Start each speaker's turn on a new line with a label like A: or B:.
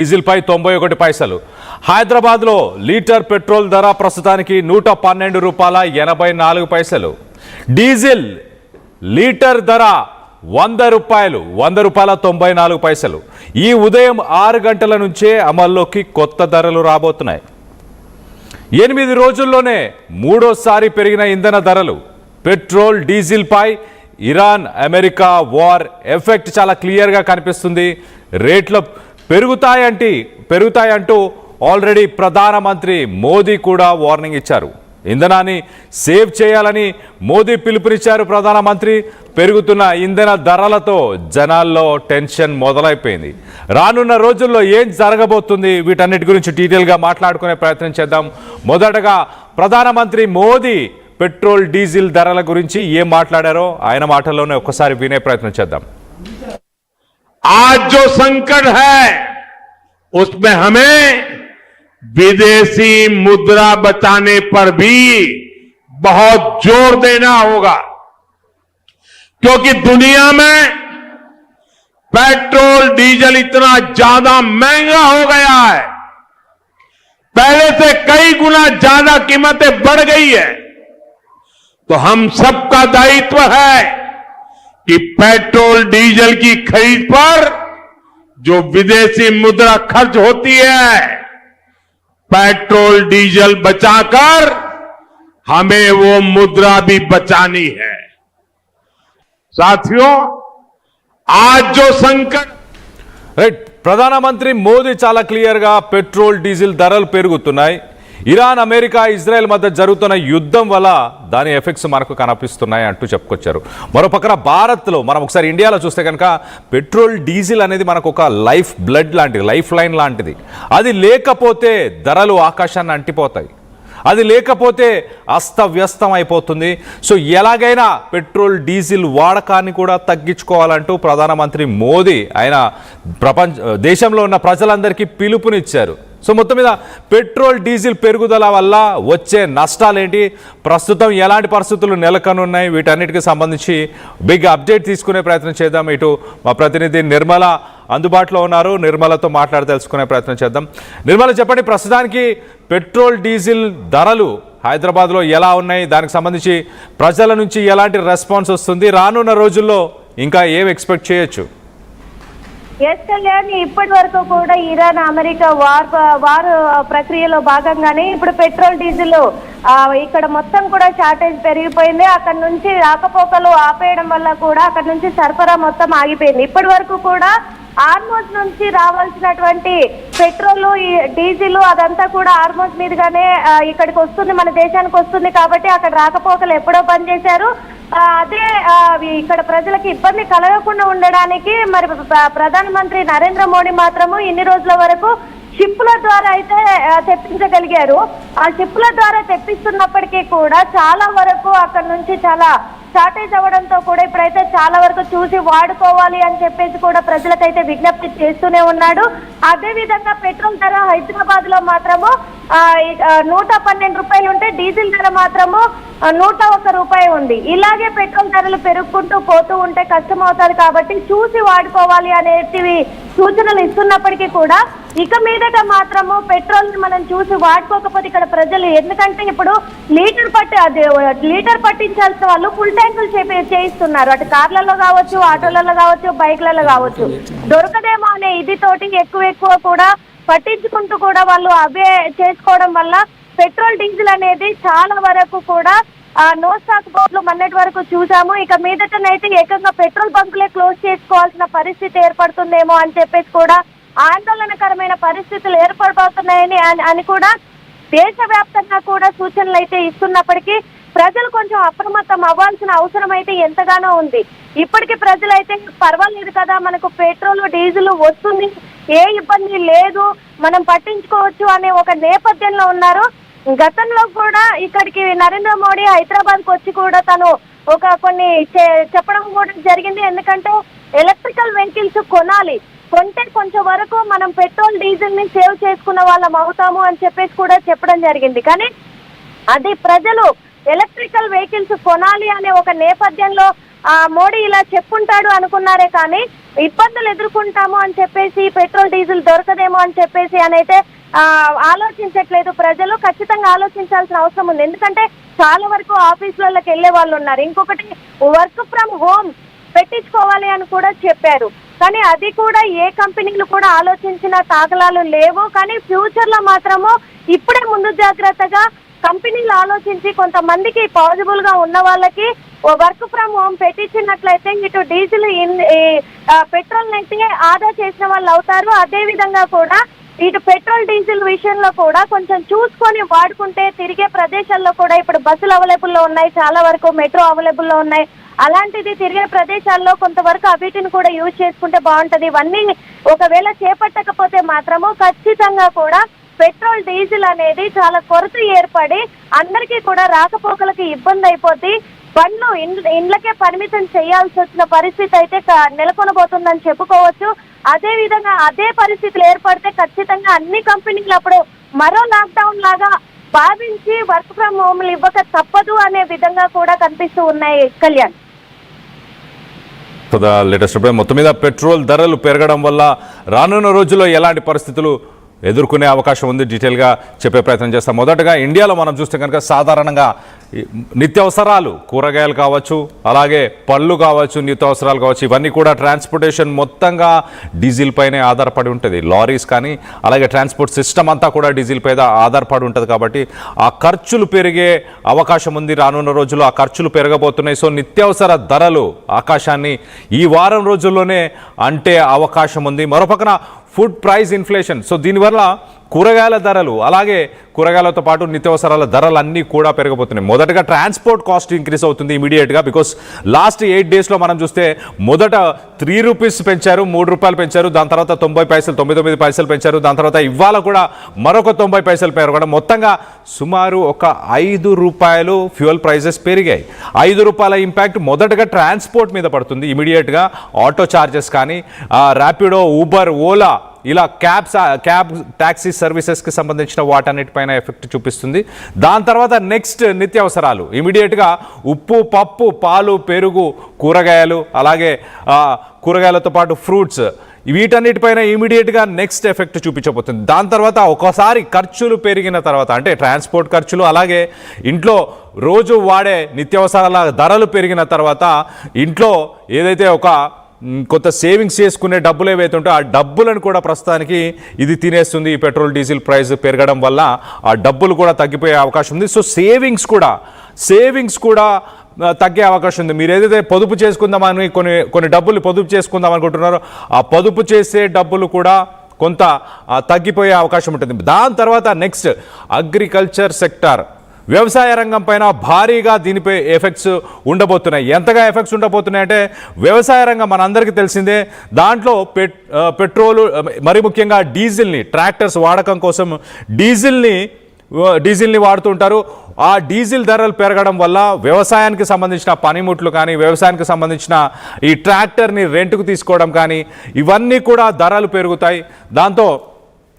A: Diesel పై 91 పైసలు. హైదరాబాద్ లో litre petrol ధర ప్రస్తుతానికి 112 రూపాయల 84 పైసలు. డీజిల్ లీటర్ ధర 100 రూపాయలు 94 పైసలు. ఈ ఉదయం 6 గంటల నుంచే అమల్లోకి కొత్త ధరలు రాబోతున్నాయి. 8 రోజుల్లోనే మూడోసారి పెరిగిన ఇంధన ధరలు. పెట్రోల్ డీజిల్ పై ఇరాన్ అమెరికా వార్ ఎఫెక్ట్ చాలా క్లియర్గా కనిపిస్తుంది. రేట్లు పెరుగుతాయంటూ ఆల్రెడీ ప్రధానమంత్రి మోదీ కూడా వార్నింగ్ ఇచ్చారు. ఇంధనాన్ని సేవ్ చేయాలని మోదీ పిలుపునిచ్చారు ప్రధానమంత్రి. పెరుగుతున్న ఇంధన ధరలతో జనాల్లో టెన్షన్ మొదలైపోయింది. రానున్న రోజుల్లో ఏం జరగబోతుంది, వీటన్నిటి గురించి డీటెయిల్గా మాట్లాడుకునే ప్రయత్నం చేద్దాం. మొదటగా ప్రధానమంత్రి మోదీ పెట్రోల్ డీజిల్ ధరల గురించి ఏం మాట్లాడారో ఆయన మాటల్లోనే ఒక్కసారి వినే ప్రయత్నం చేద్దాం.
B: आज जो संकट है उसमें हमें विदेशी मुद्रा बचाने पर भी बहुत जोर देना होगा, क्योंकि दुनिया में पेट्रोल डीजल इतना ज्यादा महंगा हो गया है. पहले से कई गुना ज्यादा कीमतें बढ़ गई है. तो हम सबका दायित्व है कि पेट्रोल डीजल की खरीद पर जो विदेशी मुद्रा खर्च होती है, पेट्रोल डीजल बचाकर हमें वो मुद्रा भी बचानी है. साथियों, आज जो संकट
A: రైట్, ప్రధానమంత్రి మోదీ చాలా క్లియర్గా పెట్రోల్ డీజిల్ ధరలు పెరుగుతున్నాయి. ఇరాన్ అమెరికా ఇజ్రాయెల్ మధ్య జరుగుతున్న యుద్ధం వల్ల దాని ఎఫెక్ట్స్ మనకు కనిపిస్తున్నాయి అంటూ చెప్పుకొచ్చారు. మరోపక్కన భారత్లో మనం ఒకసారి ఇండియాలో చూస్తే కనుక పెట్రోల్ డీజిల్ అనేది మనకు ఒక లైఫ్ బ్లడ్ లాంటిది, లైఫ్ లైన్ లాంటిది. అది లేకపోతే ధరలు ఆకాశాన్ని అంటిపోతాయి. అది లేకపోతే అస్తవ్యస్తం అయిపోతుంది. సో ఎలాగైనా పెట్రోల్ డీజిల్ వాడకాన్ని కూడా తగ్గించుకోవాలంటూ ప్రధానమంత్రి మోదీ ఆయన దేశంలో ఉన్న ప్రజలందరికీ పిలుపునిచ్చారు. సో మొత్తం మీద పెట్రోల్ డీజిల్ పెరుగుదల వల్ల వచ్చే నష్టాలేంటి, ప్రస్తుతం ఎలాంటి పరిస్థితులు నెలకొనున్నాయి, వీటన్నిటికీ సంబంధించి బిగ్ అప్డేట్ తీసుకునే ప్రయత్నం చేద్దాం. ఇటు మా ప్రతినిధి నిర్మల అందుబాటులో ఉన్నారు. నిర్మలతో మాట్లాడి తెలుసుకునే ప్రయత్నం చేద్దాం. నిర్మల, చెప్పండి, ప్రస్తుతానికి పెట్రోల్ డీజిల్ ధరలు హైదరాబాద్లో ఎలా ఉన్నాయి, దానికి సంబంధించి ప్రజల నుంచి ఎలాంటి రెస్పాన్స్ వస్తుంది, రానున్న రోజుల్లో ఇంకా ఏం ఎక్స్పెక్ట్ చేయొచ్చు?
C: ఎస్ కళ్యాణ్, ఇప్పటి వరకు కూడా ఇరాన్ అమెరికా వార్ ప్రక్రియలో భాగంగానే ఇప్పుడు పెట్రోల్ డీజిల్ ఇక్కడ మొత్తం కూడా షార్టేజ్ పెరిగిపోయింది. అక్కడ నుంచి రాకపోకలు ఆపేయడం వల్ల కూడా అక్కడ నుంచి సరఫరా మొత్తం ఆగిపోయింది. ఇప్పటి వరకు కూడా ఆర్మోజ్ నుంచి రావాల్సినటువంటి పెట్రోల్ డీజిల్ అదంతా కూడా ఆర్మోజ్ మీదుగానే ఇక్కడికి వస్తుంది, మన దేశానికి వస్తుంది. కాబట్టి అక్కడ రాకపోకలు ఎప్పుడో బంద్ చేశారు. అదే ఇక్కడ ప్రజలకు ఇబ్బంది కలగకుండా ఉండడానికి మరి ప్రధానమంత్రి నరేంద్ర మోడీ మాత్రము ఇన్ని రోజుల వరకు షిప్ల ద్వారా అయితే తెప్పించగలిగారు. ఆ షిప్ల ద్వారా తెప్పిస్తున్నప్పటికీ కూడా చాలా వరకు అక్కడ నుంచి చాలా షార్టేజ్ అవ్వడంతో కూడా ఇప్పుడైతే చాలా వరకు చూసి వాడుకోవాలి అని చెప్పేసి కూడా ప్రజలకైతే విజ్ఞప్తి చేస్తూనే ఉన్నాడు. అదే విధంగా పెట్రోల్ ధర హైదరాబాద్ లో మాత్రము 112 రూపాయలు ఉంటే డీజిల్ ధర మాత్రము 101 రూపాయి ఉంది. ఇలాగే పెట్రోల్ ధరలు పెరుగుకుంటూ పోతూ ఉంటే కష్టం అవుతుంది. కాబట్టి చూసి వాడుకోవాలి అనేటివి సూచనలు ఇస్తున్నప్పటికీ కూడా ఇక మీదట మాత్రము పెట్రోల్ ని మనం చూసి వాడుకోకపోతే ఇక్కడ ప్రజలు, ఎందుకంటే ఇప్పుడు లీటర్ పట్టించాల్సిన వాళ్ళు ఫుల్ ట్యాంకులు చేయిస్తున్నారు. అటు కార్లలో కావచ్చు, ఆటోలలో కావచ్చు, బైక్లలో కావచ్చు. దొరకదేమో అనే ఇది తోటి ఎక్కువ కూడా పట్టించుకుంటూ కూడా వాళ్ళు అవే చేసుకోవడం వల్ల పెట్రోల్ డీజిల్ అనేది చాలా వరకు కూడా నో స్టాక్ బోర్డులు మొన్నటి వరకు చూసాము. ఇక మీదటనైతే ఏకంగా పెట్రోల్ బంకులే క్లోజ్ చేసుకోవాల్సిన పరిస్థితి ఏర్పడుతుందేమో అని చెప్పేసి కూడా ఆందోళనకరమైన పరిస్థితులు ఏర్పడబోతున్నాయని అని కూడా దేశవ్యాప్తంగా కూడా సూచనలు అయితే ఇస్తున్నప్పటికీ ప్రజలు కొంచెం అప్రమత్తం అవ్వాల్సిన అవసరం అయితే ఎంతగానో ఉంది. ఇప్పటికీ ప్రజలైతే పర్వాలేదు కదా, మనకు పెట్రోల్ డీజిల్ వస్తుంది, ఏ ఇబ్బంది లేదు, మనం పట్టించుకోవచ్చు అనే ఒక నేపథ్యంలో ఉన్నారు. గతంలో కూడా ఇక్కడికి నరేంద్ర మోడీ హైదరాబాద్ కు వచ్చి కూడా తను కొన్ని చెప్పడం కూడా జరిగింది. ఎందుకంటే ఎలక్ట్రికల్ వెహికల్స్ కొంటే కొంచెం వరకు మనం పెట్రోల్ డీజిల్ ని సేవ్ చేసుకున్న వాళ్ళం అవుతాము అని చెప్పేసి కూడా చెప్పడం జరిగింది. కానీ అది ప్రజలు ఎలక్ట్రికల్ వెహికల్స్ కొనాలి అనే ఒక నేపథ్యంలో మోడీ ఇలా చెప్పుంటాడు అనుకున్నారే కానీ ఇబ్బందులు ఎదుర్కొంటాము అని చెప్పేసి పెట్రోల్ డీజిల్ దొరకదేమో అని చెప్పేసి అనైతే ఆలోచించట్లేదు ప్రజలు. ఖచ్చితంగా ఆలోచించాల్సిన అవసరం ఉంది. ఎందుకంటే చాలా వరకు ఆఫీసులకి వెళ్లే వాళ్ళు ఉన్నారు. ఇంకొకటి వర్క్ ఫ్రమ్ హోమ్ పెట్టించుకోవాలి అని కూడా చెప్పారు. కానీ అది కూడా ఏ కంపెనీలు కూడా ఆలోచించిన దాఖలాలు లేవు. కానీ ఫ్యూచర్ లో మాత్రము ఇప్పుడే ముందు జాగ్రత్తగా కంపెనీలు ఆలోచించి కొంతమందికి పాజిబుల్ గా ఉన్న వాళ్ళకి వర్క్ ఫ్రమ్ హోమ్ పెట్టించినట్లయితే ఇటు డీజిల్ పెట్రోల్ అయితే ఆదా చేసిన వాళ్ళు అవుతారు. అదే విధంగా కూడా ఇటు పెట్రోల్ డీజిల్ విషయంలో కూడా కొంచెం చూసుకొని వాడుకుంటే తిరిగే ప్రదేశాల్లో కూడా ఇప్పుడు బస్సులు అవైలబుల్లో ఉన్నాయి, చాలా వరకు మెట్రో అవైలబుల్లో ఉన్నాయి. అలాంటిది తిరిగే ప్రదేశాల్లో కొంతవరకు అవిటిని కూడా యూజ్ చేసుకుంటే బాగుంటది. ఇవన్నీ ఒకవేళ చేపట్టకపోతే మాత్రము ఖచ్చితంగా కూడా పెట్రోల్ డీజిల్ అనేది చాలా కొరత ఏర్పడి అందరికీ కూడా రాకపోకలకి ఇబ్బంది అయిపోతే బండ్లు ఇండ్లకే పరిమితం చేయాల్సి వచ్చిన పరిస్థితి అయితే నెలకొనబోతుందని చెప్పుకోవచ్చు. అదే విధంగా అదే పరిస్థితులు ఏర్పడితే ఖచ్చితంగా అన్ని కంపెనీలు అప్పుడు మరో లాక్డౌన్ లాగా భావించి వర్క్ ఫ్రమ్ హోమ్లు ఇవ్వక తప్పదు అనే విధంగా కూడా కనిపిస్తూ ఉన్నాయి. కళ్యాణ్,
A: లేటెస్ట్ మొత్తం మీద పెట్రోల్ ధరలు పెరగడం వల్ల రానున్న రోజుల్లో ఎలాంటి పరిస్థితులు ఎదుర్కొనే అవకాశం ఉంది డీటెయిల్గా చెప్పే ప్రయత్నం చేస్తాం. మొదటగా ఇండియాలో మనం చూస్తే కనుక సాధారణంగా నిత్యావసరాలు కూరగాయలు కావచ్చు, అలాగే పళ్ళు కావచ్చు, నిత్యావసరాలు కావచ్చు, ఇవన్నీ కూడా ట్రాన్స్పోర్టేషన్ మొత్తంగా డీజిల్ పైనే ఆధారపడి ఉంటుంది. లారీస్ కానీ అలాగే ట్రాన్స్పోర్ట్ సిస్టమ్ అంతా కూడా డీజిల్ పైన ఆధారపడి ఉంటుంది. కాబట్టి ఆ ఖర్చులు పెరిగే అవకాశం ఉంది. రానున్న రోజుల్లో ఆ ఖర్చులు పెరగబోతున్నాయి. సో నిత్యావసర ధరలు ఆకాశాన్ని ఈ వారం రోజుల్లోనే అంటే అవకాశం ఉంది. మరోపక్కన ఫుడ్ ప్రైస్ ఇన్ఫ్లేషన్. సో దీనివల్ల కూరగాయల ధరలు అలాగే కూరగాయలతో పాటు నిత్యావసరాల ధరలు అన్నీ కూడా పెరగబోతున్నాయి. మొదటగా ట్రాన్స్పోర్ట్ కాస్ట్ ఇంక్రీజ్ అవుతుంది ఇమీడియట్గా. బికాస్ లాస్ట్ 8 డేస్లో మనం చూస్తే మొదట 3 రూపీస్ పెంచారు, 3 రూపాయలు పెంచారు, దాని తర్వాత 90 పైసలు 99 పైసలు పెంచారు, దాని తర్వాత ఇవాళ కూడా మరొక 90 పైసలు పెరగడం, మొత్తంగా సుమారు ఒక 5 రూపాయలు ఫ్యూయల్ ప్రైజెస్ పెరిగాయి. 5 రూపాయల ఇంపాక్ట్ మొదటగా ట్రాన్స్పోర్ట్ మీద పడుతుంది ఇమీడియట్గా. ఆటో ఛార్జెస్ కానీ ర్యాపిడో, ఊబర్, ఓలా ఇలా క్యాబ్ ట్యాక్సీ సర్వీసెస్కి సంబంధించిన వాటన్నిటిపైన ఎఫెక్ట్ చూపిస్తుంది. దాని తర్వాత నెక్స్ట్ నిత్యావసరాలు ఇమీడియట్గా ఉప్పు, పప్పు, పాలు, పెరుగు, కూరగాయలు, అలాగే కూరగాయలతో పాటు ఫ్రూట్స్, వీటన్నిటిపైన ఇమీడియట్గా నెక్స్ట్ ఎఫెక్ట్ చూపించబోతుంది. దాని తర్వాత ఒకసారి ఖర్చులు పెరిగిన తర్వాత అంటే ట్రాన్స్పోర్ట్ ఖర్చులు అలాగే ఇంట్లో రోజు వాడే నిత్యావసరాల ధరలు పెరిగిన తర్వాత ఇంట్లో ఏదైతే ఒక కొంత సేవింగ్స్ చేసుకునే డబ్బులు ఏవైతే ఉంటే ఆ డబ్బులను కూడా ప్రస్తుతానికి ఇది తినేస్తుంది. ఈ పెట్రోల్ డీజిల్ ప్రైస్ పెరగడం వల్ల ఆ డబ్బులు కూడా తగ్గిపోయే అవకాశం ఉంది. సో సేవింగ్స్ కూడా తగ్గే అవకాశం ఉంది. మీరు ఏదైతే పొదుపు చేసుకుందామని కొన్ని డబ్బులు పొదుపు చేసుకుందాం అనుకుంటున్నారో ఆ పొదుపు చేసే డబ్బులు కూడా కొంత తగ్గిపోయే అవకాశం ఉంటుంది. దాని తర్వాత నెక్స్ట్ అగ్రికల్చర్ సెక్టార్, వ్యవసాయ రంగం పైన భారీగా దీనిపై ఎఫెక్ట్స్ ఉండబోతున్నాయి. ఎంతగా ఎఫెక్ట్స్ ఉండబోతున్నాయి అంటే వ్యవసాయ రంగం మనందరికీ తెలిసిందే. దాంట్లో పెట్రోలు మరి ముఖ్యంగా డీజిల్ని, ట్రాక్టర్స్ వాడకం కోసం డీజిల్ని వాడుతుంటారు. ఆ డీజిల్ ధరలు పెరగడం వల్ల వ్యవసాయానికి సంబంధించిన పనిముట్లు కానీ వ్యవసాయానికి సంబంధించిన ఈ ట్రాక్టర్ని రెంట్కు తీసుకోవడం కానీ ఇవన్నీ కూడా ధరలు పెరుగుతాయి. దాంతో